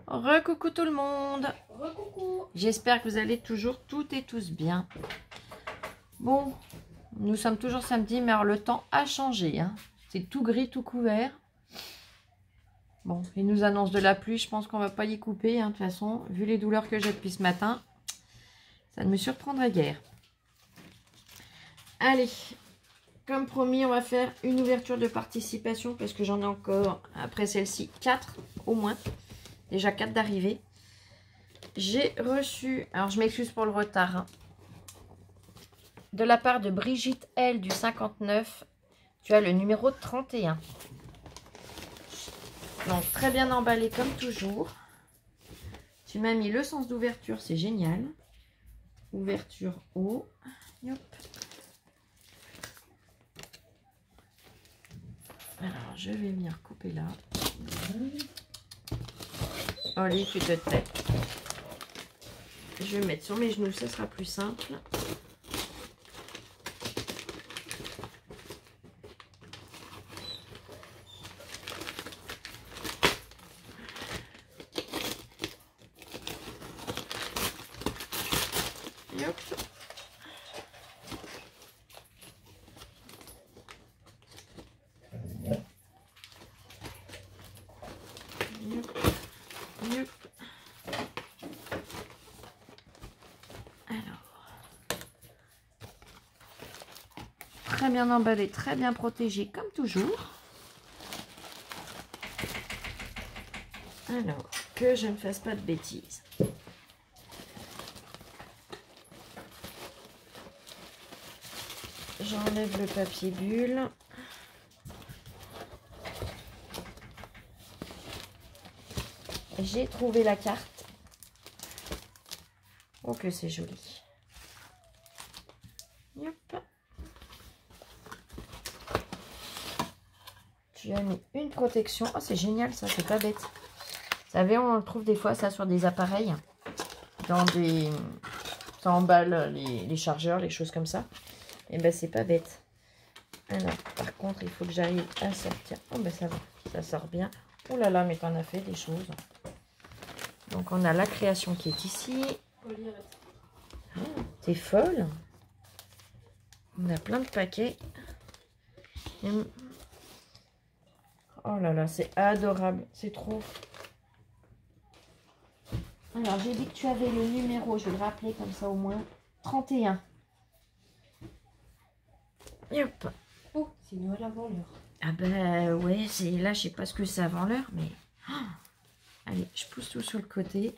Recoucou tout le monde. Recoucou. J'espère que vous allez toujours toutes et tous bien. Bon, nous sommes toujours samedi, mais alors le temps a changé. Hein. C'est tout gris, tout couvert. Bon, il nous annonce de la pluie. Je pense qu'on va pas y couper. Hein, de toute façon, vu les douleurs que j'ai depuis ce matin, ça ne me surprendrait guère. Allez, comme promis, on va faire une ouverture de participation parce que j'en ai encore, après celle-ci, 4 au moins. Déjà 4 d'arrivée. J'ai reçu, alors je m'excuse pour le retard, hein, de la part de Brigitte L du 59, tu as le numéro 31. Donc très bien emballé comme toujours. Tu m'as mis le sens d'ouverture, c'est génial. Ouverture haut. Hop. Alors je vais venir couper là. Allez, tu te tais. Je vais mettre sur mes genoux, ça sera plus simple. Hop. Très bien emballé, très bien protégé comme toujours. Alors, que je ne fasse pas de bêtises. J'enlève le papier bulle. J'ai trouvé la carte. Oh que c'est joli. Hop. Tu as mis une protection. Oh c'est génial ça, c'est pas bête. Vous savez, on le trouve des fois ça sur des appareils. Dans des... Ça emballe les chargeurs, les choses comme ça. Et ben c'est pas bête. Alors, par contre, il faut que j'arrive à sortir. Oh ben ça va, ça sort bien. Oh là là, mais t'en as fait des choses. Donc on a la création qui est ici. Oh, t'es folle. On a plein de paquets. Oh là là, c'est adorable. C'est trop. Alors, j'ai dit que tu avais le numéro. Je vais le rappeler comme ça au moins. 31. Hop. Oh, c'est Noël avant l'heure. Ah ben ouais, c'est là, je sais pas ce que c'est avant l'heure, mais... Oh. Allez, je pousse tout sur le côté.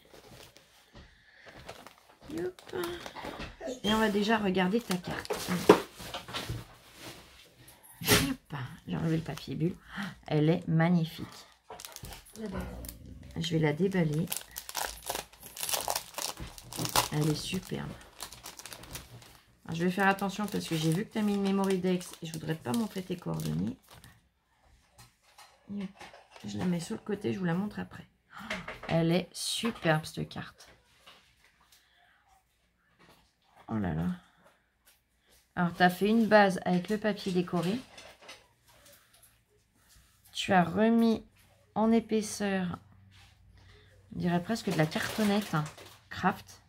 Hop. Et on va déjà regarder ta carte. Hop. J'ai enlevé le papier bulle. Elle est magnifique. Je vais la déballer. Elle est superbe. Alors, je vais faire attention parce que j'ai vu que tu as mis une Mémoridex et je voudrais pas montrer tes coordonnées. Je la mets sur le côté, je vous la montre après. Elle est superbe cette carte. Oh là là. Alors, tu as fait une base avec le papier décoré. Tu as remis en épaisseur, on dirait presque de la cartonnette, hein, craft.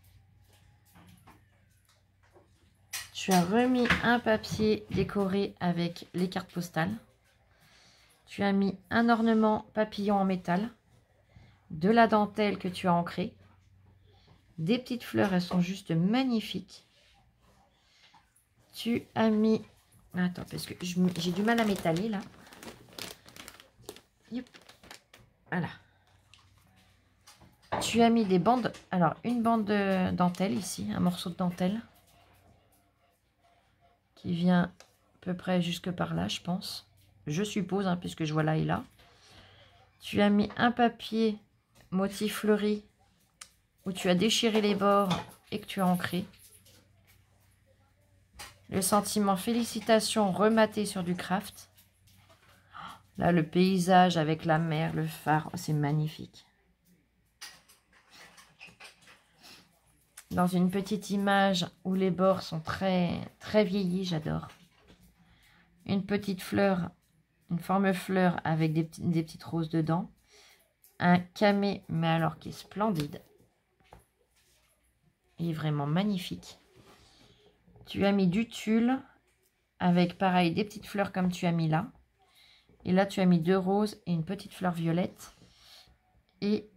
Tu as remis un papier décoré avec les cartes postales. Tu as mis un ornement papillon en métal. De la dentelle que tu as ancrée. Des petites fleurs, elles sont juste magnifiques. Tu as mis... Attends, parce que j'ai du mal à m'étaler là. Yep. Voilà. Tu as mis des bandes. Alors, une bande de dentelle ici, un morceau de dentelle. Qui vient à peu près jusque par là, je pense. Je suppose, hein, puisque je vois là et là. Tu as mis un papier motif fleuri où tu as déchiré les bords et que tu as ancré. Le sentiment félicitations rematé sur du craft. Là, le paysage avec la mer, le phare, oh, c'est magnifique. Dans une petite image où les bords sont très vieillis, j'adore. Une petite fleur, une forme fleur avec des petites roses dedans. Un camé, mais alors qui est splendide. Il est vraiment magnifique. Tu as mis du tulle avec pareil des petites fleurs comme tu as mis là. Et là tu as mis 2 roses et une petite fleur violette. Et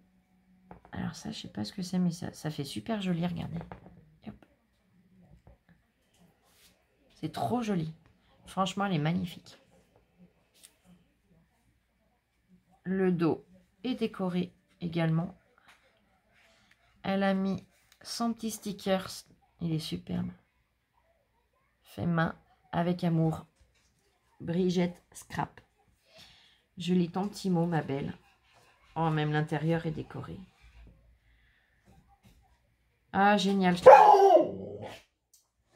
alors ça je sais pas ce que c'est mais ça fait super joli, regardez. C'est trop joli. Franchement elle est magnifique. Le dos est décoré également. Elle a mis son petit stickers. Il est superbe. Fait main avec amour. Brigitte Scrap. Je lis ton petit mot, ma belle. Oh, même l'intérieur est décoré. Ah, génial.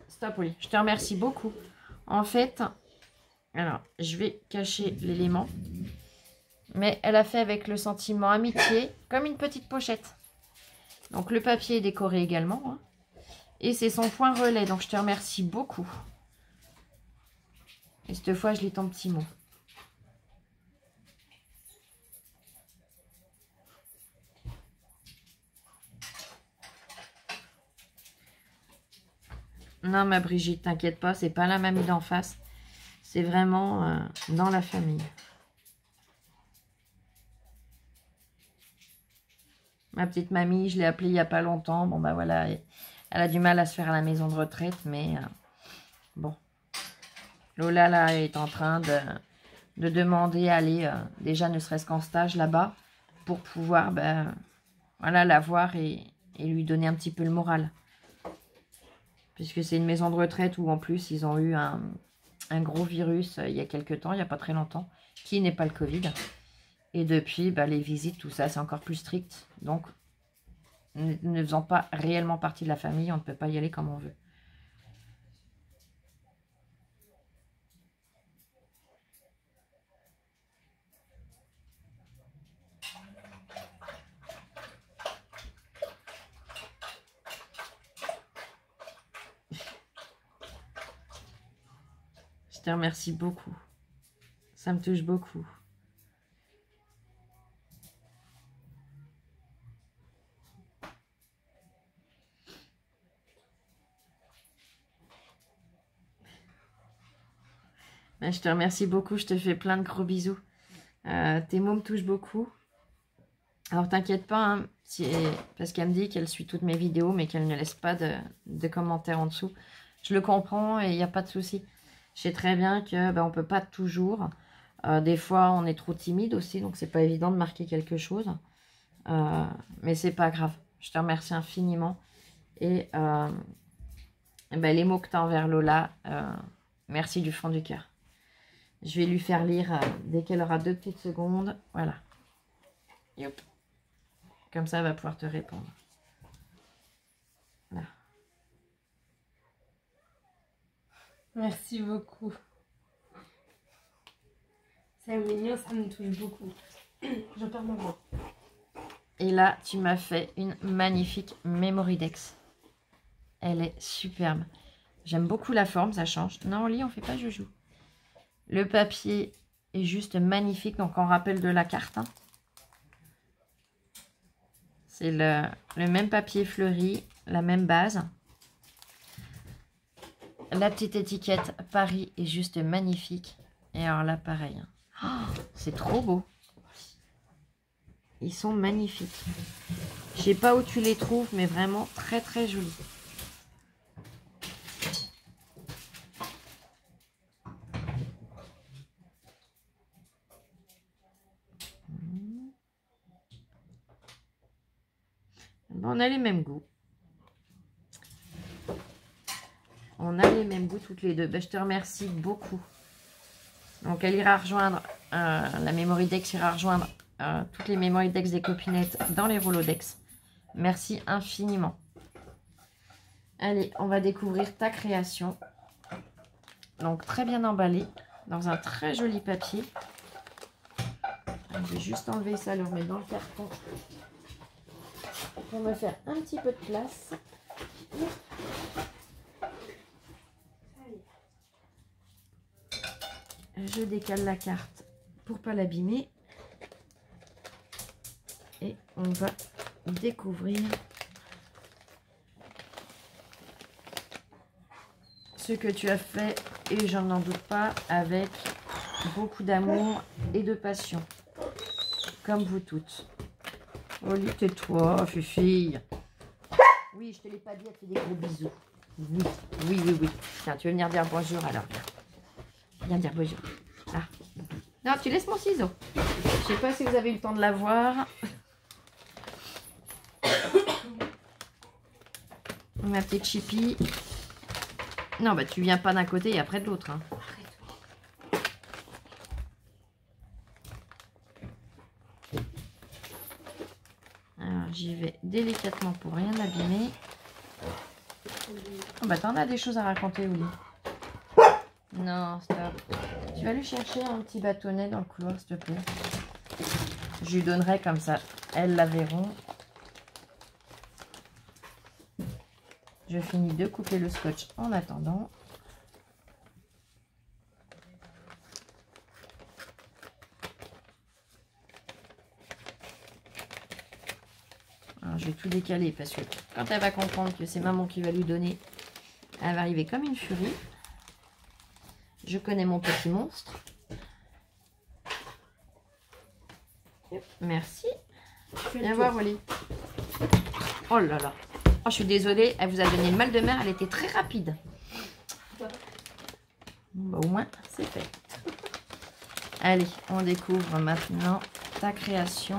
Stop, Oli. Je te remercie beaucoup. En fait, alors, je vais cacher l'élément. Mais elle a fait avec le sentiment amitié, comme une petite pochette. Donc, le papier est décoré également. Hein. Et c'est son point relais. Donc, je te remercie beaucoup. Et cette fois, je lis ton petit mot. Non, ma Brigitte, t'inquiète pas, c'est pas la mamie d'en face. C'est vraiment dans la famille. Ma petite mamie, je l'ai appelée il n'y a pas longtemps. Bon, bah voilà, elle a du mal à se faire à la maison de retraite, mais bon. Lola, là, est en train de demander à aller, déjà ne serait-ce qu'en stage là-bas, pour pouvoir, ben, voilà, la voir et lui donner un petit peu le moral. Puisque c'est une maison de retraite où, en plus, ils ont eu un gros virus il y a quelques temps, il n'y a pas très longtemps, qui n'est pas le Covid. Et depuis, bah, les visites, tout ça, c'est encore plus strict. Donc, ne faisant pas réellement partie de la famille, on ne peut pas y aller comme on veut. Je te remercie beaucoup. Ça me touche beaucoup. Je te remercie beaucoup, je te fais plein de gros bisous. Tes mots me touchent beaucoup. Alors t'inquiète pas, hein, parce qu'elle me dit qu'elle suit toutes mes vidéos, mais qu'elle ne laisse pas de commentaires en dessous. Je le comprends et il n'y a pas de souci. Je sais très bien que on ne peut pas toujours. Des fois, on est trop timide aussi, donc c'est pas évident de marquer quelque chose. Mais c'est pas grave. Je te remercie infiniment. Et les mots que tu as envers Lola, merci du fond du cœur. Je vais lui faire lire dès qu'elle aura 2 petites secondes. Voilà. Yop. Comme ça, elle va pouvoir te répondre. Là. Merci beaucoup. C'est mignon, ça me touche beaucoup. Je perds ma voix. Et là, tu m'as fait une magnifique Memoridex. Elle est superbe. J'aime beaucoup la forme, ça change. Non, au lit, on fait pas joujou. Le papier est juste magnifique, donc on rappelle de la carte. Hein. C'est le même papier fleuri, la même base. La petite étiquette Paris est juste magnifique. Et alors là, pareil. Oh, c'est trop beau. Ils sont magnifiques. Je sais pas où tu les trouves, mais vraiment très très jolis. On a les mêmes goûts. On a les mêmes goûts toutes les deux. Ben, je te remercie beaucoup. Donc elle ira rejoindre, la Memoridex ira rejoindre toutes les Memoridex des copinettes dans les Rolodex. Merci infiniment. Allez, on va découvrir ta création. Donc très bien emballé dans un très joli papier. Je vais juste enlever ça, le remettre dans le carton pour me faire un petit peu de place. Je décale la carte pour pas l'abîmer. Et on va découvrir ce que tu as fait, et j'en n'en doute pas, avec beaucoup d'amour et de passion. Comme vous toutes. Oli, tais-toi, Fifi. Oui, je te l'ai pas dit, elle te fait des gros bisous. Oui, oui, oui, oui. Tiens, tu veux venir dire bonjour alors. Viens dire bonjour. Ah. Non, tu laisses mon ciseau. Je sais pas si vous avez eu le temps de la voir. Ma petite Chippy. Non, bah tu viens pas d'un côté et après de l'autre. Hein. Alors, j'y vais délicatement pour rien abîmer. Oh, bah t'en as des choses à raconter, Oli. Non, stop. Tu vas lui chercher un petit bâtonnet dans le couloir, s'il te plaît. Je lui donnerai comme ça. Elles la verront. Je finis de couper le scotch en attendant. Alors, je vais tout décaler parce que quand elle va comprendre que c'est maman qui va lui donner, elle va arriver comme une furie. Je connais mon petit monstre. Merci. Viens voir, Oli. Oh là là. Oh, je suis désolée, elle vous a donné le mal de mer, elle était très rapide. Bon, bah, au moins, c'est fait. Allez, on découvre maintenant ta création.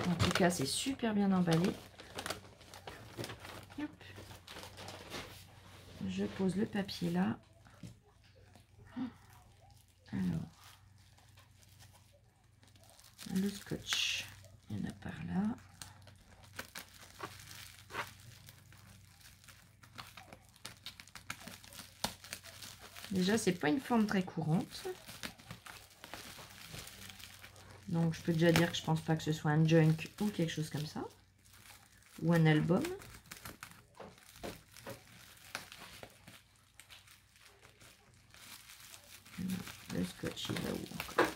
En tout cas, c'est super bien emballé. Hop. Je pose le papier là. Alors, le scotch, il y en a par là. Déjà, c'est pas une forme très courante. Donc, je peux déjà dire que je pense pas que ce soit un junk ou quelque chose comme ça. Ou un album. Le scotch, il va où encore?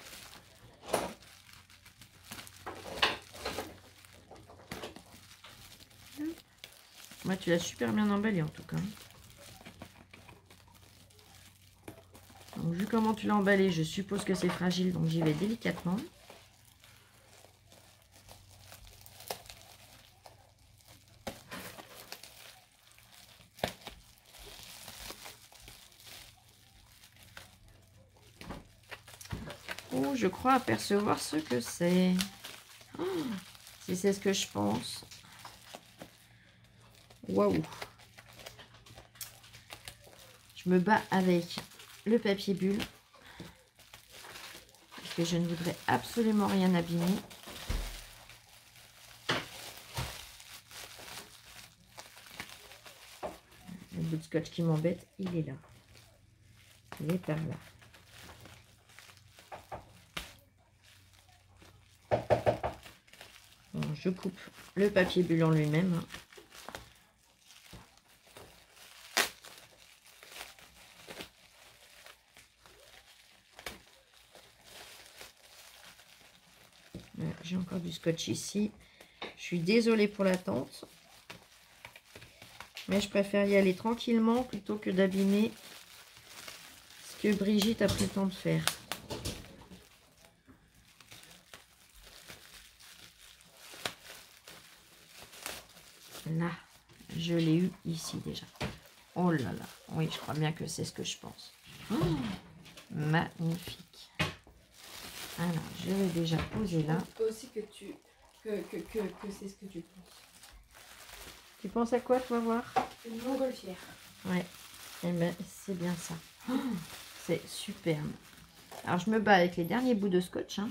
Moi, tu l'as super bien emballé en tout cas. Donc, vu comment tu l'as emballé, je suppose que c'est fragile, donc j'y vais délicatement. Oh, je crois apercevoir ce que c'est. Oh, si c'est ce que je pense. Waouh! Je me bats avec le papier bulle. Parce que je ne voudrais absolument rien abîmer. Le bout de scotch qui m'embête, il est là. Il est par là. Bon, je coupe le papier bulle en lui-même. J'ai encore du scotch ici. Je suis désolée pour l'attente. Mais je préfère y aller tranquillement plutôt que d'abîmer ce que Brigitte a pris le temps de faire. Là, je l'ai eu ici déjà. Oh là là. Oui, je crois bien que c'est ce que je pense. Oh, magnifique. Alors, je vais déjà poser là. Je pense aussi que c'est ce que tu penses. Tu penses à quoi, toi, voir? Une montgolfière. Ouais. Eh ben, c'est bien ça. Oh, c'est superbe. Alors, je me bats avec les derniers bouts de scotch. Hein.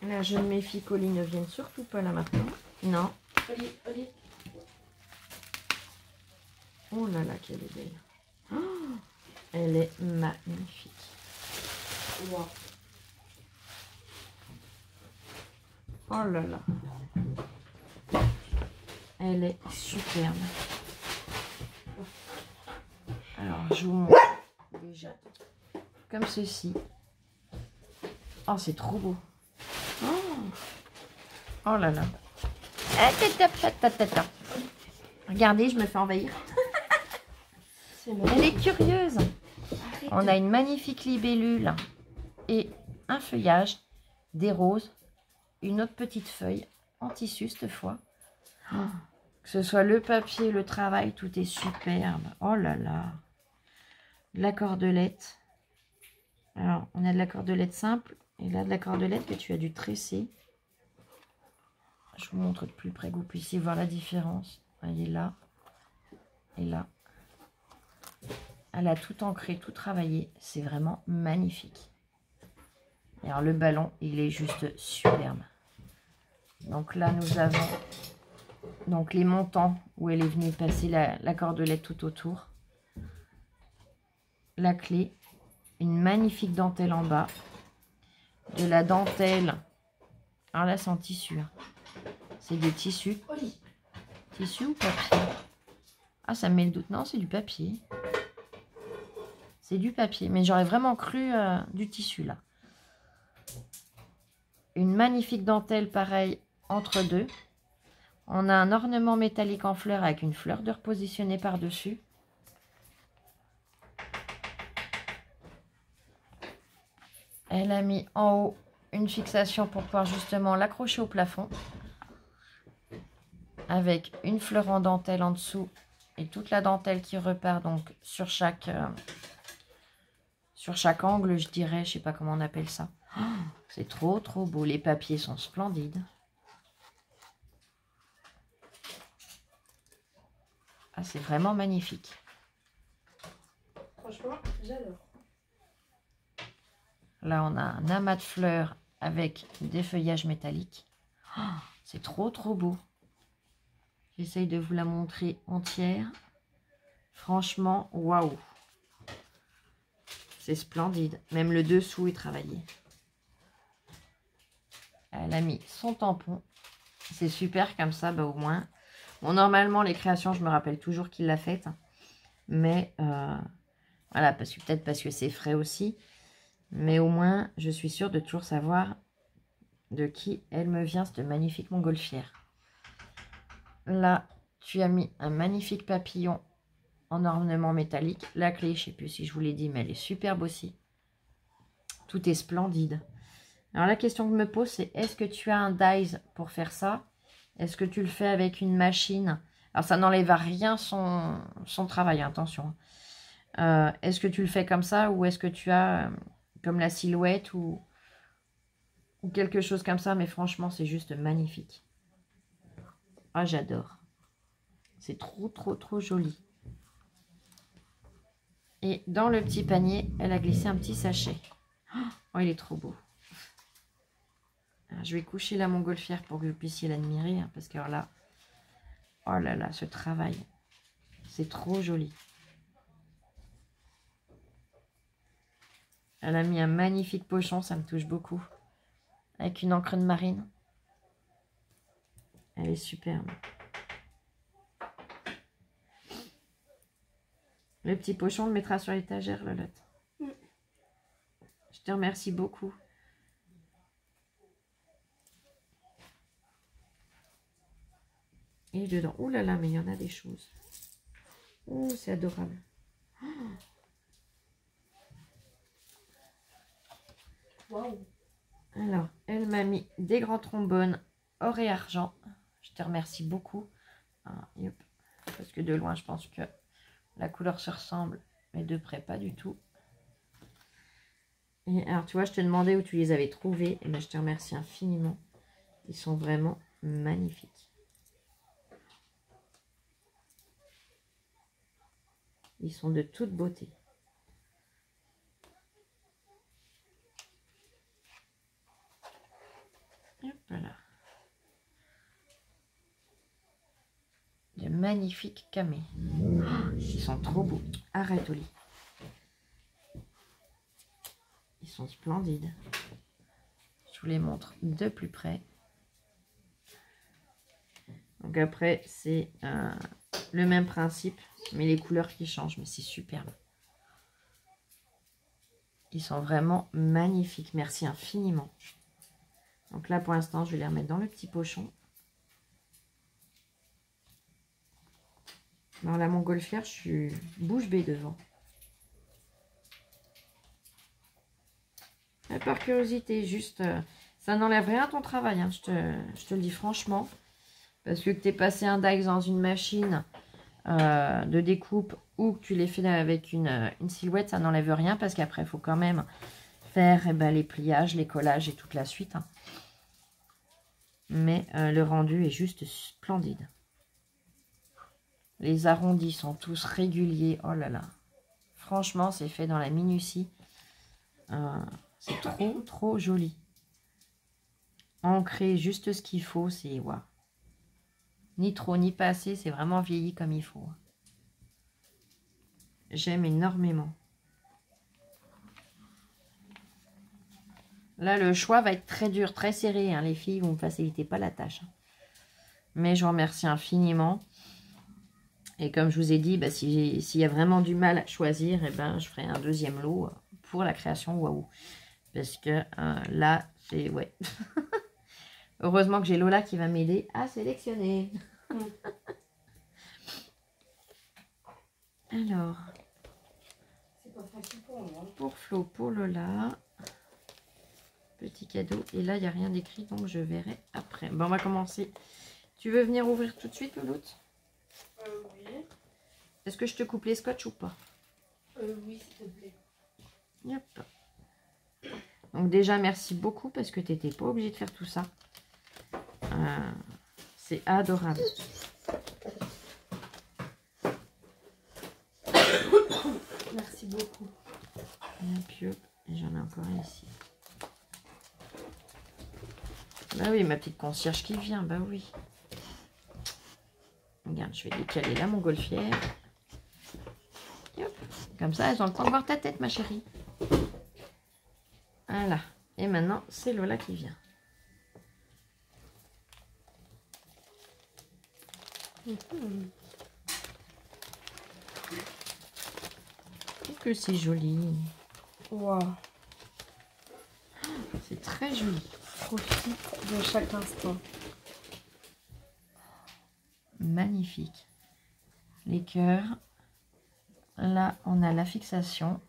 Là, je me méfie qu'Oli ne vienne surtout pas là maintenant. Non. Oli, Oli. Oh là là, qu'elle est belle. Oh, elle est magnifique. Wow. Oh là là. Elle est superbe. Alors, je vous montre déjà comme ceci. Oh, c'est trop beau. Oh là là. Regardez, je me fais envahir. Elle est curieuse. On a une magnifique libellule et un feuillage, des roses, une autre petite feuille en tissu cette fois. Que ce soit le papier, le travail, tout est superbe. Oh là là. De la cordelette. Alors, on a de la cordelette simple et là de la cordelette que tu as dû tresser. Je vous montre de plus près que vous puissiez voir la différence. Voyez là et là. Elle a tout ancré, tout travaillé. C'est vraiment magnifique. Et alors le ballon, il est juste superbe. Donc là, nous avons donc les montants où elle est venue passer la cordelette tout autour. La clé, une magnifique dentelle en bas. De la dentelle. Alors là, c'est en tissu. Hein. C'est des tissus. Tissu ou papier? Ah, ça me met le doute. Non, c'est du papier. C'est du papier. Mais j'aurais vraiment cru du tissu, là. Une magnifique dentelle, pareil, entre deux. On a un ornement métallique en fleurs avec une fleur de repositionnée par-dessus. Elle a mis en haut une fixation pour pouvoir justement l'accrocher au plafond. Avec une fleur en dentelle en dessous et toute la dentelle qui repart donc sur chaque angle, je dirais. Je sais pas comment on appelle ça. Oh, c'est trop trop beau. Les papiers sont splendides. Ah, c'est vraiment magnifique. Franchement, j'adore. Là, on a un amas de fleurs avec des feuillages métalliques. Oh, c'est trop trop beau. J'essaye de vous la montrer entière. Franchement, waouh. C'est splendide. Même le dessous est travaillé. Elle a mis son tampon. C'est super comme ça, bah au moins. Bon, normalement, les créations, je me rappelle toujours qu'il l'a faite. Mais, voilà, peut-être parce que c'est frais aussi. Mais au moins, je suis sûre de toujours savoir de qui elle me vient, cette magnifique montgolfière. Là, tu as mis un magnifique papillon en ornement métallique. La clé, je ne sais plus si je vous l'ai dit, mais elle est superbe aussi. Tout est splendide. Alors, la question que je me pose, c'est est-ce que tu as un dies pour faire ça? Est-ce que tu le fais avec une machine? Alors, ça n'enlève à rien son travail, attention. Est-ce que tu le fais comme ça ou est-ce que tu as comme la silhouette ou quelque chose comme ça? Mais franchement, c'est juste magnifique. Ah, j'adore. C'est trop, trop, trop joli. Et dans le petit panier, elle a glissé un petit sachet. Oh, il est trop beau. Alors, je vais coucher la montgolfière pour que vous puissiez l'admirer. Hein, parce que alors là, oh là là, ce travail, c'est trop joli. Elle a mis un magnifique pochon, ça me touche beaucoup. Avec une encre de marine. Elle est superbe. Le petit pochon, on le mettra sur l'étagère, Lolotte. Je te remercie beaucoup. Et dedans, oh là là, mais il y en a des choses. Oh, c'est adorable. Waouh. Alors, elle m'a mis des grands trombones or et argent. Je te remercie beaucoup. Ah, yep. Parce que de loin, je pense que la couleur se ressemble, mais de près, pas du tout. Et alors, tu vois, je te demandais où tu les avais trouvés. Et bien, je te remercie infiniment. Ils sont vraiment magnifiques. Ils sont de toute beauté. Hop là. De magnifiques camés. Oh, ils sont trop beaux. Arrête, Oli. Ils sont splendides. Je vous les montre de plus près. Donc après, c'est le même principe. Mais les couleurs qui changent, mais c'est superbe. Ils sont vraiment magnifiques. Merci infiniment. Donc là, pour l'instant, je vais les remettre dans le petit pochon. Dans la montgolfière, je suis bouche bée devant. Et par curiosité, juste, ça n'enlève rien à ton travail, hein, je te le dis franchement. Parce que tu es passé un DAX dans une machine de découpe ou que tu les fais avec une silhouette, ça n'enlève rien parce qu'après, il faut quand même faire les pliages, les collages et toute la suite. Hein. Mais le rendu est juste splendide. Les arrondis sont tous réguliers. Oh là là. Franchement, c'est fait dans la minutie. C'est trop, trop joli. Ancré, juste ce qu'il faut. C'est waouh. Ni trop, ni pas assez. C'est vraiment vieilli comme il faut. J'aime énormément. Là, le choix va être très dur, très serré. Hein. Les filles, vous ne me facilitez pas la tâche. Mais je vous remercie infiniment. Et comme je vous ai dit, s'il y a vraiment du mal à choisir, je ferai un deuxième lot pour la création waouh. Parce que là, c'est... Ouais. Heureusement que j'ai Lola qui va m'aider à sélectionner. Alors. C'est pas facile pour moi. Pour Flo, pour Lola. Petit cadeau. Et là, il n'y a rien d'écrit, donc je verrai après. Bon, on va commencer. Tu veux venir ouvrir tout de suite, Louloute? Oui. Est-ce que je te coupe les scotch ou pas? Oui, s'il te plaît. Yep. Donc déjà, merci beaucoup parce que tu n'étais pas obligé de faire tout ça. C'est adorable. Merci beaucoup. Et j'en ai encore un ici. Bah oui, ma petite concierge qui vient, bah oui. Regarde, je vais décaler la montgolfière. Hop. Comme ça, elles ont le temps de voir ta tête, ma chérie. Voilà. Et maintenant, c'est Lola qui vient. Qu'est-ce que c'est joli. Waouh. C'est très joli. Profite de chaque instant. Magnifique. Les cœurs. Là, on a la fixation.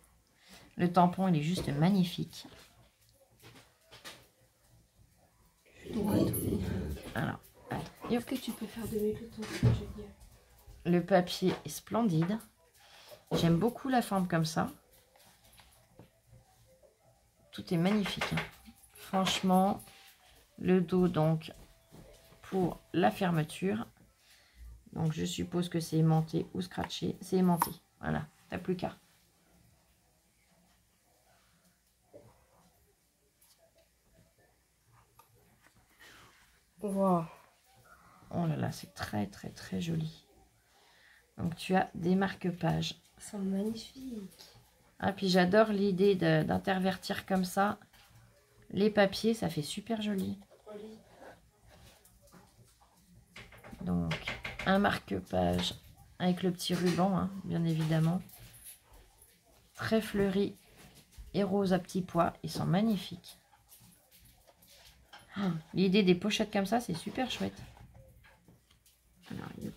Le tampon, il est juste magnifique. Alors, Est-ce que tu peux faire de mes photos, je veux dire. le papier est splendide. J'aime beaucoup la forme comme ça. Tout est magnifique. Hein. Franchement, le dos, donc, pour la fermeture. Donc, je suppose que c'est aimanté ou scratché. C'est aimanté. Voilà, t'as plus qu'à. Waouh. Oh là là, c'est très, très, très joli. Donc, tu as des marque-pages. C'est magnifique. Ah, puis j'adore l'idée d'intervertir comme ça les papiers. Ça fait super joli. Donc, un marque-page avec le petit ruban, hein, bien évidemment. Très fleuri et rose à petits pois. Ils sont magnifiques. Oh, l'idée des pochettes comme ça, c'est super chouette. Alors, yep.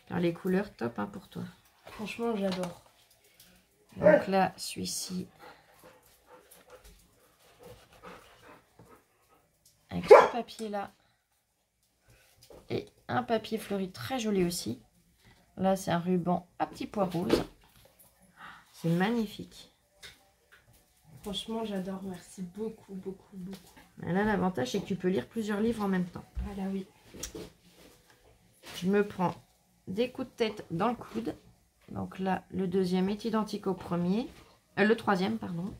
Alors, les couleurs, top hein, pour toi. Franchement, j'adore. Donc là, celui-ci. Avec ce papier-là. Et un papier fleuri très joli aussi. Là, c'est un ruban à petits pois roses. C'est magnifique. Franchement, j'adore. Merci beaucoup, beaucoup, beaucoup. Et là, l'avantage, c'est que tu peux lire plusieurs livres en même temps. Voilà, oui. Je me prends des coups de tête dans le coude. Donc là, le deuxième est identique au premier. Le troisième, pardon.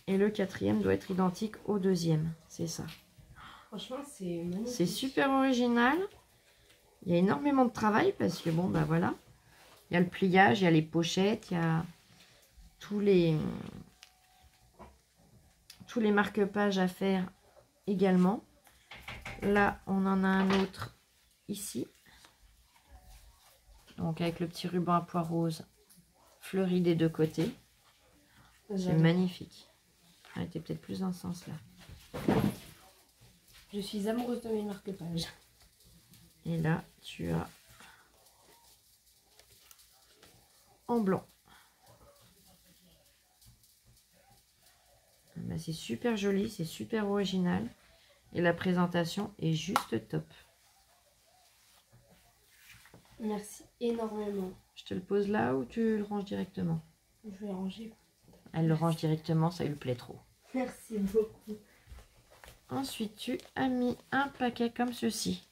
Et le quatrième doit être identique au deuxième. C'est ça. Franchement, c'est magnifique. C'est super original. Il y a énormément de travail parce que bon, bah voilà. Il y a le pliage, il y a les pochettes, il y a tous les marque-pages à faire également. Là, on en a un autre ici. Donc avec le petit ruban à pois rose fleuri des deux côtés. C'est magnifique. Elle était peut-être plus dans ce sens-là. Je suis amoureuse de mes marque-pages. Et là, tu as en blanc. Ben, c'est super joli, c'est super original. Et la présentation est juste top. Merci énormément. Je te le pose là ou tu le ranges directement? Je vais ranger. Elle le range directement, ça lui plaît trop. Merci beaucoup. Ensuite, tu as mis un paquet comme ceci.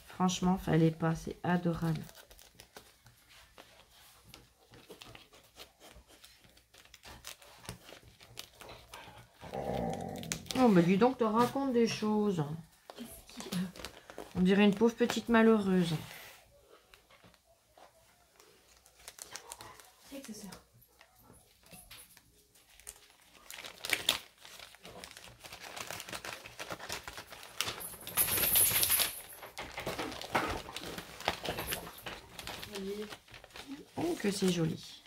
Franchement, fallait pas, c'est adorable. Oh, mais dis donc, te raconte des choses. On dirait une pauvre petite malheureuse. C'est que ça. Oh, que c'est joli.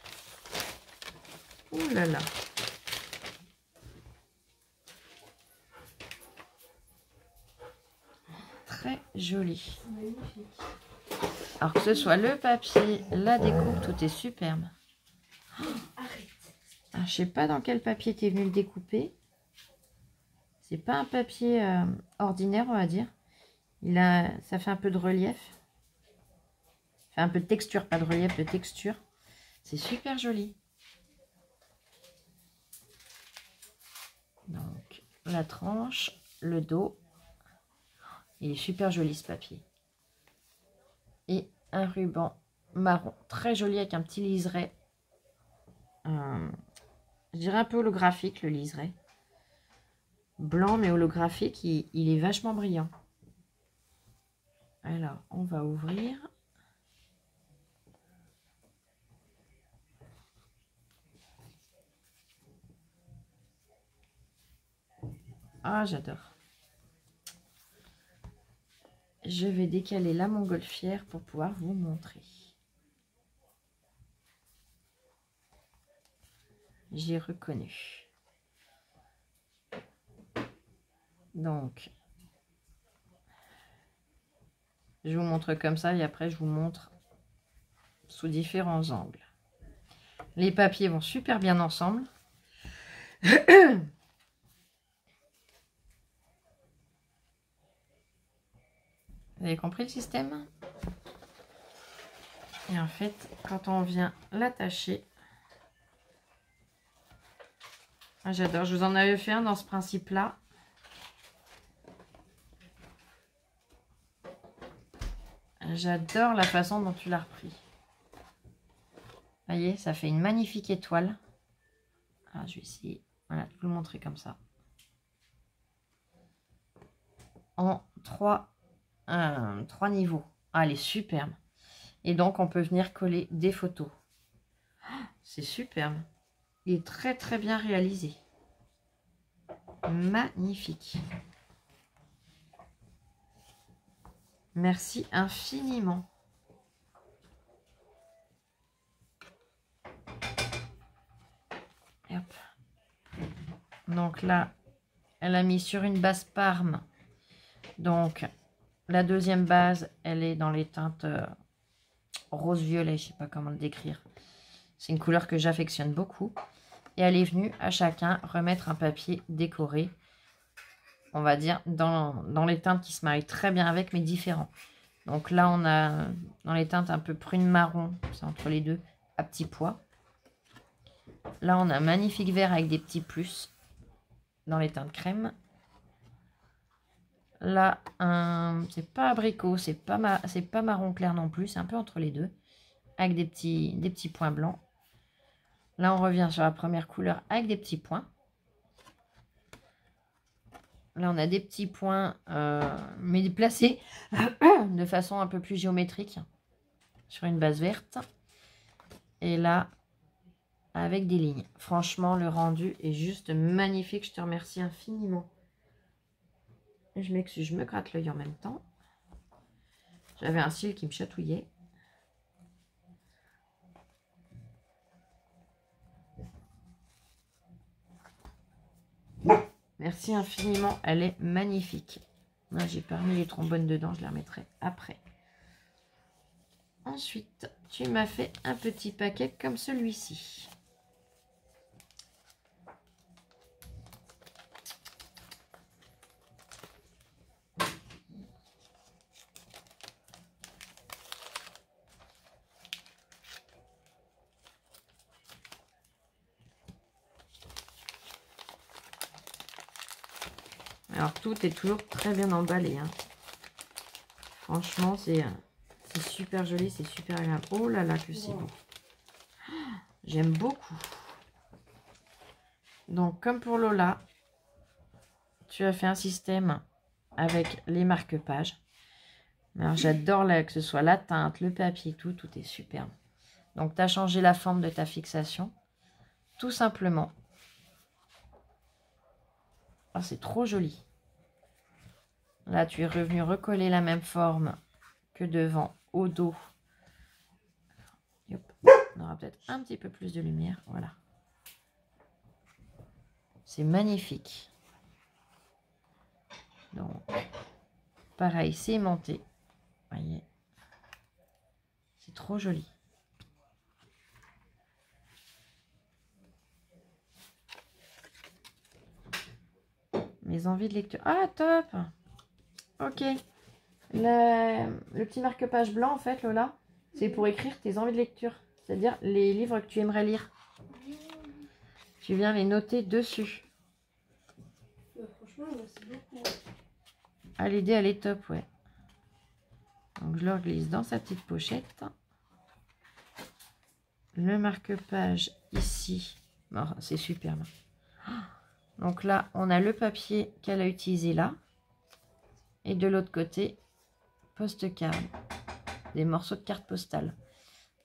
Oh là là. Très joli. Magnifique. Alors que ce soit le papier, la découpe, tout est superbe. Arrête. Ah, je sais pas dans quel papier tu es venu le découper. C'est pas un papier ordinaire, on va dire. Ça fait un peu de relief. Enfin, un peu de texture, pas de relief, de texture. C'est super joli. Donc, la tranche, le dos. Il est super joli ce papier. Et un ruban marron, très joli avec un petit liseré. Je dirais un peu holographique le liseré. Blanc mais holographique, il est vachement brillant. Alors, on va ouvrir. Ah, j'adore. Je vais décaler la montgolfière pour pouvoir vous montrer. J'ai reconnu. Donc, je vous montre comme ça et après je vous montre sous différents angles. Les papiers vont super bien ensemble. Vous avez compris le système? Et en fait, quand on vient l'attacher, j'adore, je vous en avais fait un dans ce principe-là. J'adore la façon dont tu l'as repris. Vous voyez, ça fait une magnifique étoile. Alors, je vais essayer voilà, de vous le montrer comme ça. En trois niveaux. Ah, elle est superbe. Et donc, on peut venir coller des photos. C'est superbe. Il est très, très bien réalisé. Magnifique. Merci infiniment. Et hop. Donc là, elle a mis sur une base Parme. Donc, la deuxième base, elle est dans les teintes rose-violet. Je ne sais pas comment le décrire. C'est une couleur que j'affectionne beaucoup. Et elle est venue à chacun remettre un papier décoré. On va dire dans les teintes qui se marient très bien avec, mais différents. Donc là, on a dans les teintes un peu prune marron, c'est entre les deux, à petits pois. Là, on a un magnifique vert avec des petits plus dans les teintes crème. Là, c'est pas abricot, c'est pas marron clair non plus, c'est un peu entre les deux, avec des petits points blancs. Là, on revient sur la première couleur avec des petits points. Là, on a des petits points, mais placés de façon un peu plus géométrique sur une base verte. Et là, avec des lignes. Franchement, le rendu est juste magnifique. Je te remercie infiniment. Je m'excuse, je me gratte l'œil en même temps. J'avais un cil qui me chatouillait. Merci infiniment, elle est magnifique. Moi, j'ai pas remis les trombones dedans, je les remettrai après. Ensuite, tu m'as fait un petit paquet comme celui-ci. Alors, tout est toujours très bien emballé. Hein. Franchement, c'est super joli, c'est super agréable. Oh là là, que c'est beau. J'aime beaucoup. Donc, comme pour Lola, tu as fait un système avec les marque-pages. Alors, j'adore que ce soit la teinte, le papier, tout est superbe. Donc, tu as changé la forme de ta fixation. Tout simplement. Oh, c'est trop joli. Là, tu es revenu recoller la même forme que devant au dos. Yop. On aura peut-être un petit peu plus de lumière. Voilà. C'est magnifique. Donc, pareil, c'est aimanté. Voyez. C'est trop joli. Mes envies de lecture. Ah, top! Ok. Le petit marque-page blanc, en fait, Lola, c'est pour écrire tes envies de lecture. C'est-à-dire les livres que tu aimerais lire. Tu viens les noter dessus. Franchement, c'est beaucoup. Ah, l'idée, elle est top, ouais. Donc, je le glisse dans sa petite pochette. Le marque-page ici. Oh, c'est superbe. Donc là, on a le papier qu'elle a utilisé là. Et de l'autre côté, post-card. Des morceaux de carte postale.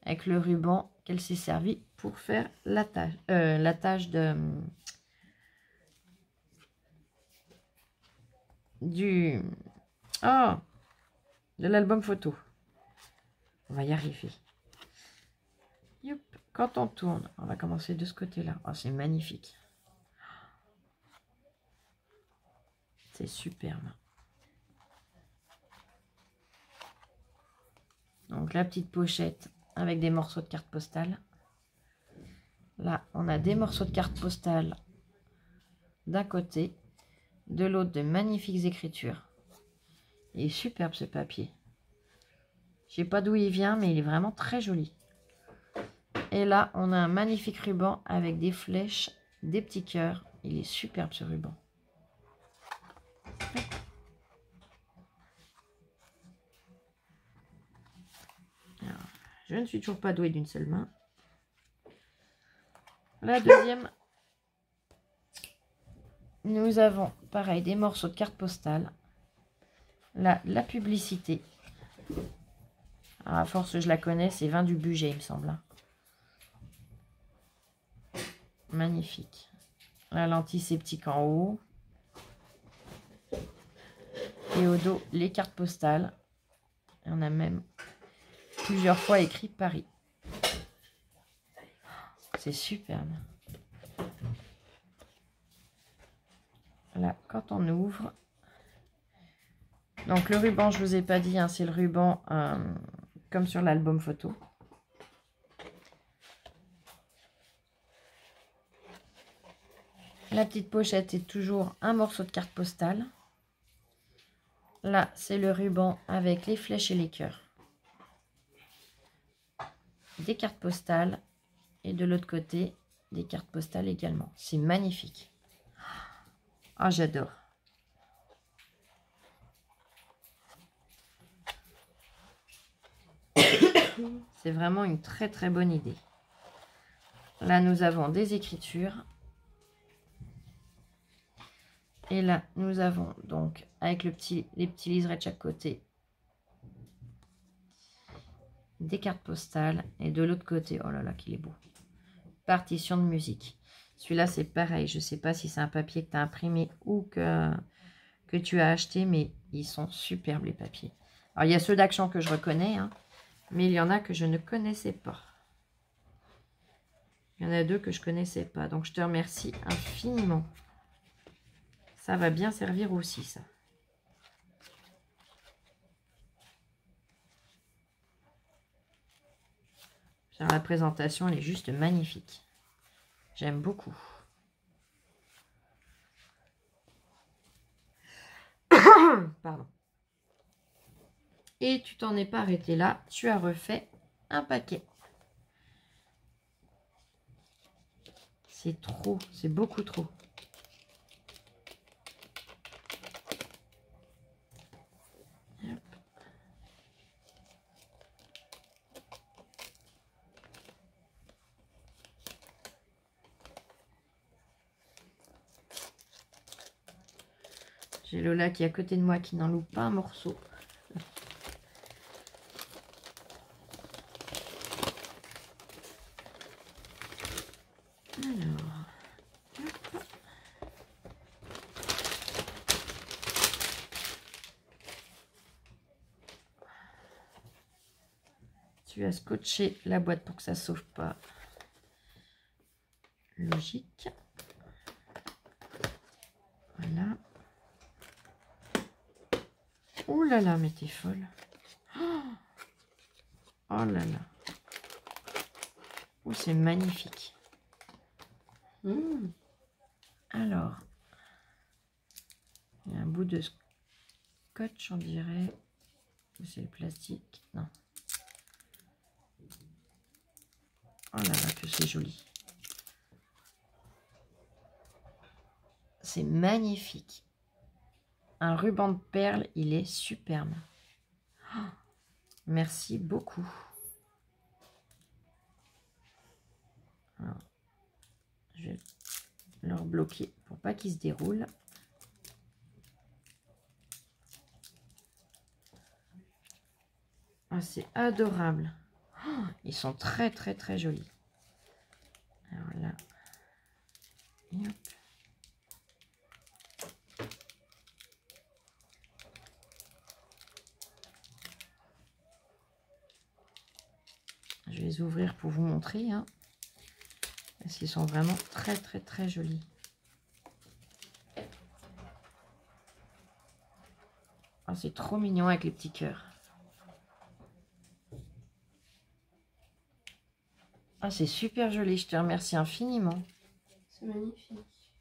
Avec le ruban qu'elle s'est servi pour faire l'attache de... Oh, de l'album photo. On va y arriver. Youp. Quand on tourne, on va commencer de ce côté-là. Oh, c'est magnifique. C'est superbe. Donc la petite pochette avec des morceaux de carte postale. Là, on a des morceaux de carte postale d'un côté, de l'autre de magnifiques écritures. Il est superbe ce papier. Je sais pas d'où il vient, mais il est vraiment très joli. Et là, on a un magnifique ruban avec des flèches, des petits cœurs. Il est superbe ce ruban. Alors, je ne suis toujours pas douée d'une seule main. La deuxième, nous avons pareil des morceaux de carte postale. Là, la publicité. Alors, à force, je la connais, c'est Vin du Budget, il me semble. Hein. Magnifique. La l'antiseptique en haut. Et au dos, les cartes postales. Et on a même plusieurs fois écrit Paris. C'est superbe. Là, quand on ouvre. Donc le ruban, je vous ai pas dit, hein, c'est le ruban comme sur l'album photo. La petite pochette est toujours un morceau de carte postale. Là, c'est le ruban avec les flèches et les cœurs. Des cartes postales. Et de l'autre côté, des cartes postales également. C'est magnifique. Ah, j'adore. C'est vraiment une très très bonne idée. Là, nous avons des écritures. Et là, nous avons donc, avec les petits liserés de chaque côté, des cartes postales. Et de l'autre côté, oh là là, qu'il est beau. Partition de musique. Celui-là, c'est pareil. Je ne sais pas si c'est un papier que tu as imprimé ou que que tu as achetés, mais ils sont superbes les papiers. Alors, il y a ceux d'Action que je reconnais, hein, mais il y en a que je ne connaissais pas. Il y en a 2 que je ne connaissais pas. Donc, je te remercie infiniment. Ça va bien servir aussi, ça. La présentation, elle est juste magnifique. J'aime beaucoup. Pardon. Et tu t'en es pas arrêté là. Tu as refait un paquet. C'est trop. C'est beaucoup trop. Hop. J'ai Lola qui est à côté de moi qui n'en loupe pas un morceau. Alors, hop. Tu as scotché la boîte pour que ça ne sauve pas. Logique. Voilà. Oh là là, mais t'es folle. Oh là là. Oh, c'est magnifique. Alors, il y a un bout de scotch, on dirait. Ou c'est le plastique? Non. Oh là là, que c'est joli. C'est magnifique. Un ruban de perles, il est superbe. Oh, merci beaucoup. Alors, je vais le rebloquer pour pas qu'il se déroule. Ah, c'est adorable. Oh, ils sont très très très jolis. Alors là. Et hop. Je vais les ouvrir pour vous montrer. Hein, parce qu'ils sont vraiment très très très jolis. Oh, c'est trop mignon avec les petits cœurs. Ah, c'est super joli. Je te remercie infiniment. C'est magnifique.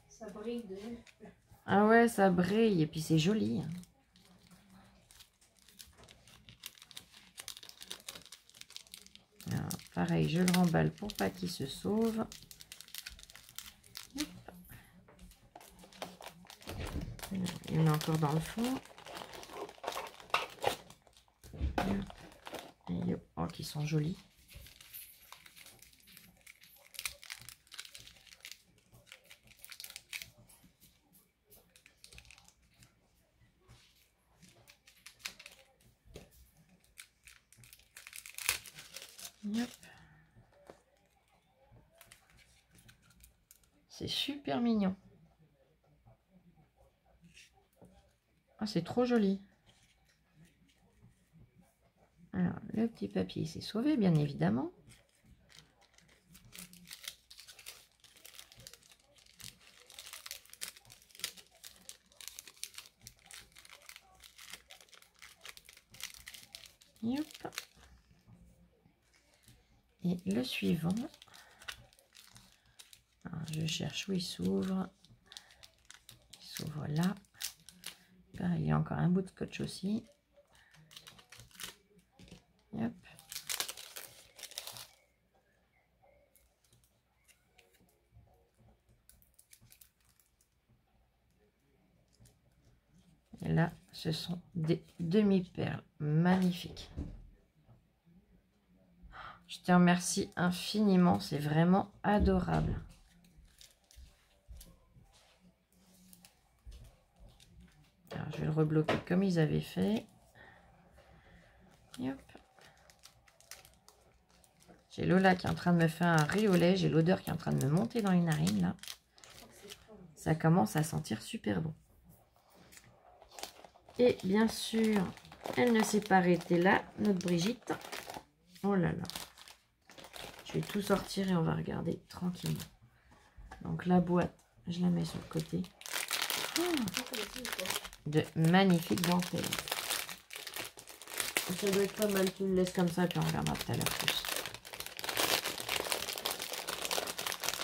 Ça brille de... Ah ouais, ça brille. Et puis c'est joli. Alors, pareil, je le remballe pour pas qu'il se sauve. Il y en a encore dans le fond. Et hop. Oh, qui sont jolis. Yep. C'est super mignon. Ah, c'est trop joli. Alors, le petit papier s'est sauvé, bien évidemment. Yep. Et le suivant. Alors, je cherche où il s'ouvre. Il s'ouvre là. Pareil, il y a encore un bout de scotch aussi. Hop. Et là, ce sont des demi-perles magnifiques. Je te remercie infiniment, c'est vraiment adorable. Alors, je vais le rebloquer comme ils avaient fait. Et hop. J'ai Lola qui est en train de me faire un riz au lait. J'ai l'odeur qui est en train de me monter dans les narines là. Ça commence à sentir super bon. Et bien sûr, elle ne s'est pas arrêtée là, notre Brigitte. Oh là là. Je vais tout sortir et on va regarder tranquillement. Donc la boîte, je la mets sur le côté. De magnifiques dentelles. Ça doit être pas mal, tu le laisses comme ça, puis on regardera tout à l'heure plus.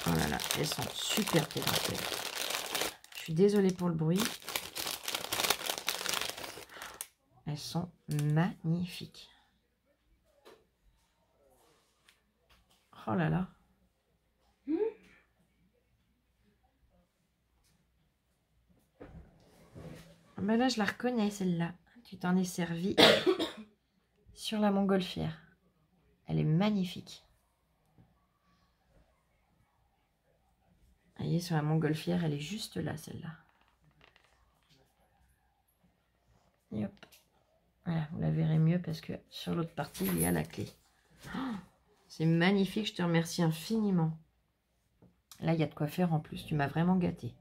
Oh là là, elles sont super tes dentelles. Je suis désolée pour le bruit. Elles sont magnifiques. Oh là là. Mais là, je la reconnais, celle-là. Tu t'en es servi sur la montgolfière. Elle est magnifique. Vous voyez, sur la montgolfière, elle est juste là, celle-là. Et hop. Voilà, vous la verrez mieux parce que sur l'autre partie, il y a la clé. Oh, c'est magnifique, je te remercie infiniment. Là, il y a de quoi faire en plus. Tu m'as vraiment gâté.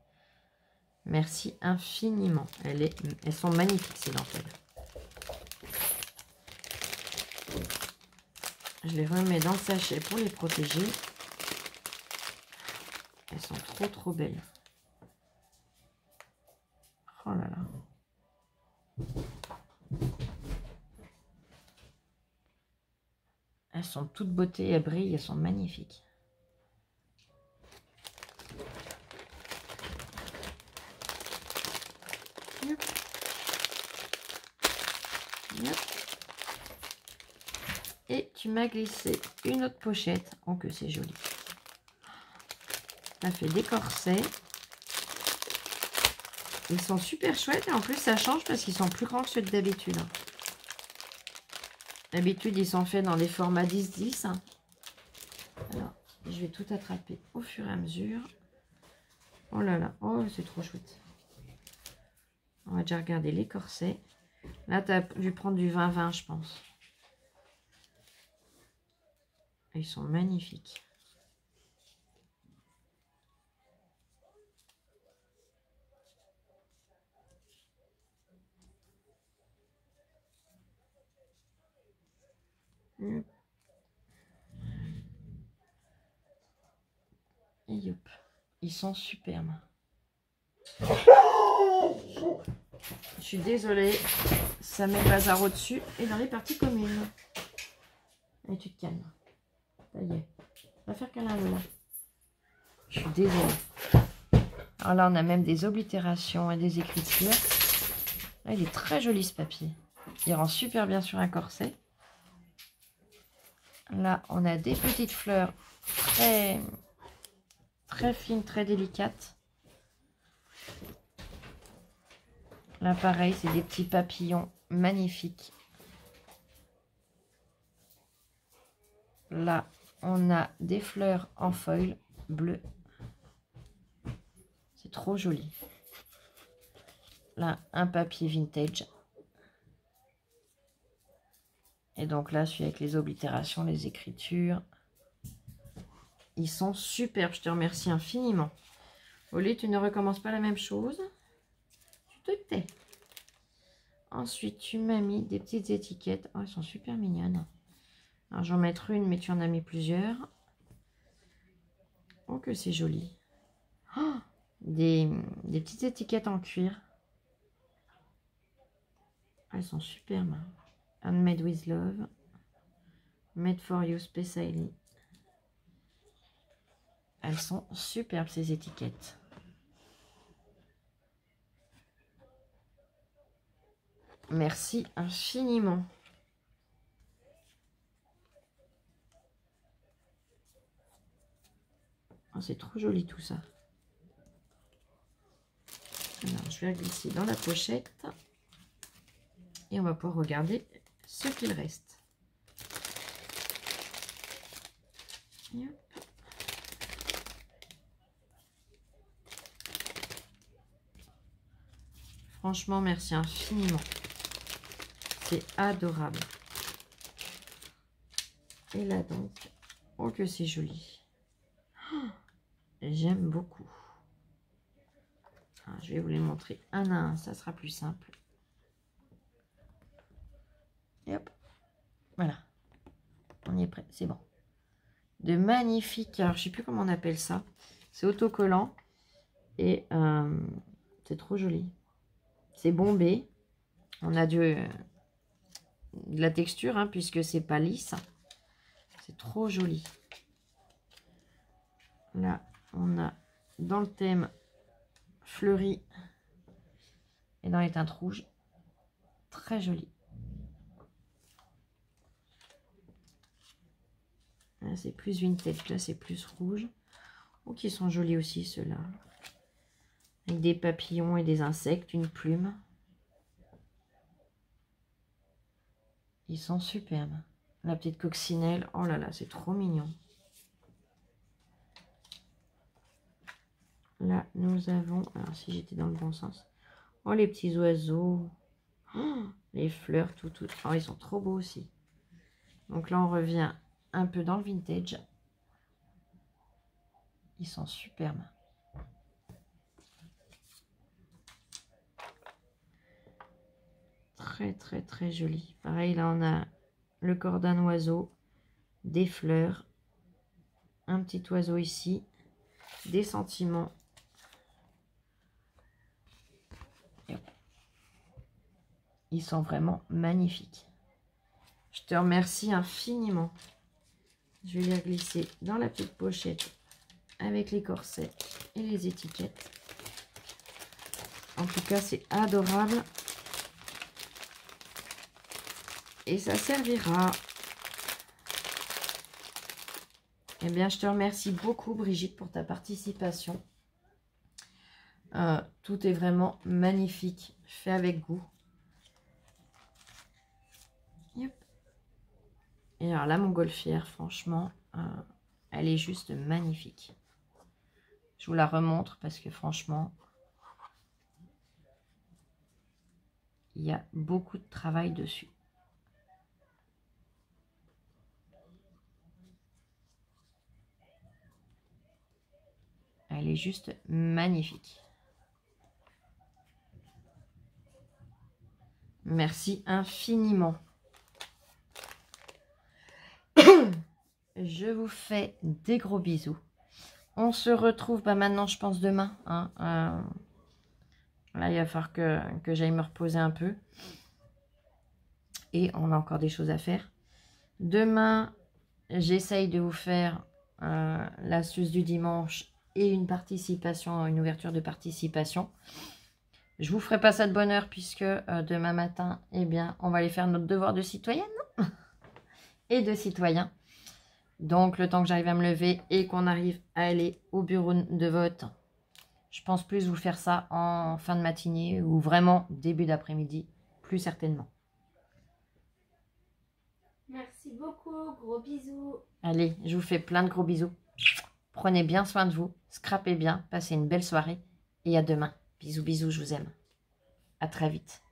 Merci infiniment. Elles sont magnifiques, ces dentelles. Je les remets dans le sachet pour les protéger. Elles sont trop, trop belles. Oh là là. Elles sont toutes beauté, elles brillent, elles sont magnifiques. Yep. Yep. Et tu m'as glissé une autre pochette. Oh que c'est joli. Ça fait des corsets. Ils sont super chouettes et en plus ça change parce qu'ils sont plus grands que ceux d'habitude. D'habitude ils sont faits dans des formats 10-10. Alors je vais tout attraper au fur et à mesure. Oh là là, oh c'est trop chouette. On va déjà regarder les corsets. Là tu as dû prendre du 20-20 je pense. Ils sont magnifiques. Et hop, ils sont superbes. Je suis désolée, ça met bazar au-dessus et dans les parties communes. Et tu te calmes. Ça y est, va faire câlin là. Je suis désolée. Alors là, on a même des oblitérations et des écritures. Là, il est très joli ce papier. Il rend super bien sur un corset. Là, on a des petites fleurs très, très fines, très délicates. Là, pareil, c'est des petits papillons magnifiques. Là, on a des fleurs en foil bleu. C'est trop joli. Là, un papier vintage. Et donc là, celui avec les oblitérations, les écritures. Ils sont superbes. Je te remercie infiniment. Oli, tu ne recommences pas la même chose. Tu te tais. Ensuite, tu m'as mis des petites étiquettes. Oh, elles sont super mignonnes. Alors, j'en mettre une, mais tu en as mis plusieurs. Oh, que c'est joli. Oh, des petites étiquettes en cuir. Elles sont superbes. Handmade with love. Made for you specially. Elles sont superbes ces étiquettes. Merci infiniment. Oh, c'est trop joli tout ça. Alors, je vais la glisser dans la pochette. Et on va pouvoir regarder ce qu'il reste. Hop. Franchement, merci infiniment. C'est adorable. Et là donc, oh que c'est joli. Oh, j'aime beaucoup. Je vais vous les montrer un à un, ça sera plus simple. Et hop, voilà. On y est prêt, c'est bon. De magnifiques, alors je sais plus comment on appelle ça. C'est autocollant. Et c'est trop joli. C'est bombé. On a de la texture, hein, puisque c'est pas lisse. C'est trop joli. Là, on a dans le thème fleuri et dans les teintes rouges. Très joli. Là, c'est plus vintage. Là, c'est plus rouge. Oh, qui sont jolis aussi, ceux-là. Avec des papillons et des insectes, une plume. Ils sont superbes. La petite coccinelle. Oh là là, c'est trop mignon. Là, nous avons... Alors, si j'étais dans le bon sens. Oh, les petits oiseaux. Oh, les fleurs, tout. Oh, ils sont trop beaux aussi. Donc là, on revient un peu dans le vintage. Ils sont superbes. Très joli. Pareil, là, on a le corps d'un oiseau, des fleurs, un petit oiseau ici, des sentiments. Ils sont vraiment magnifiques. Je te remercie infiniment. Je vais les glisser dans la petite pochette avec les corsets et les étiquettes. En tout cas, c'est adorable. Et ça servira. Eh bien, je te remercie beaucoup, Brigitte, pour ta participation. Tout est vraiment magnifique, fait avec goût. Yep. Et alors, la montgolfière, franchement, elle est juste magnifique. Je vous la remontre parce que franchement, il y a beaucoup de travail dessus. Elle est juste magnifique. Merci infiniment. Je vous fais des gros bisous. On se retrouve maintenant, je pense, demain. Hein, là, il va falloir que j'aille me reposer un peu. Et on a encore des choses à faire. Demain, j'essaye de vous faire l'astuce du dimanche et une participation, une ouverture de participation. Je vous ferai pas ça de bonne heure puisque demain matin, eh bien, on va aller faire notre devoir de citoyenne et de citoyen. Donc, le temps que j'arrive à me lever et qu'on arrive à aller au bureau de vote, je pense plus vous faire ça en fin de matinée ou vraiment début d'après-midi, plus certainement. Merci beaucoup, gros bisous. Allez, je vous fais plein de gros bisous. Prenez bien soin de vous, scrapez bien, passez une belle soirée et à demain. Bisous, bisous, je vous aime. À très vite.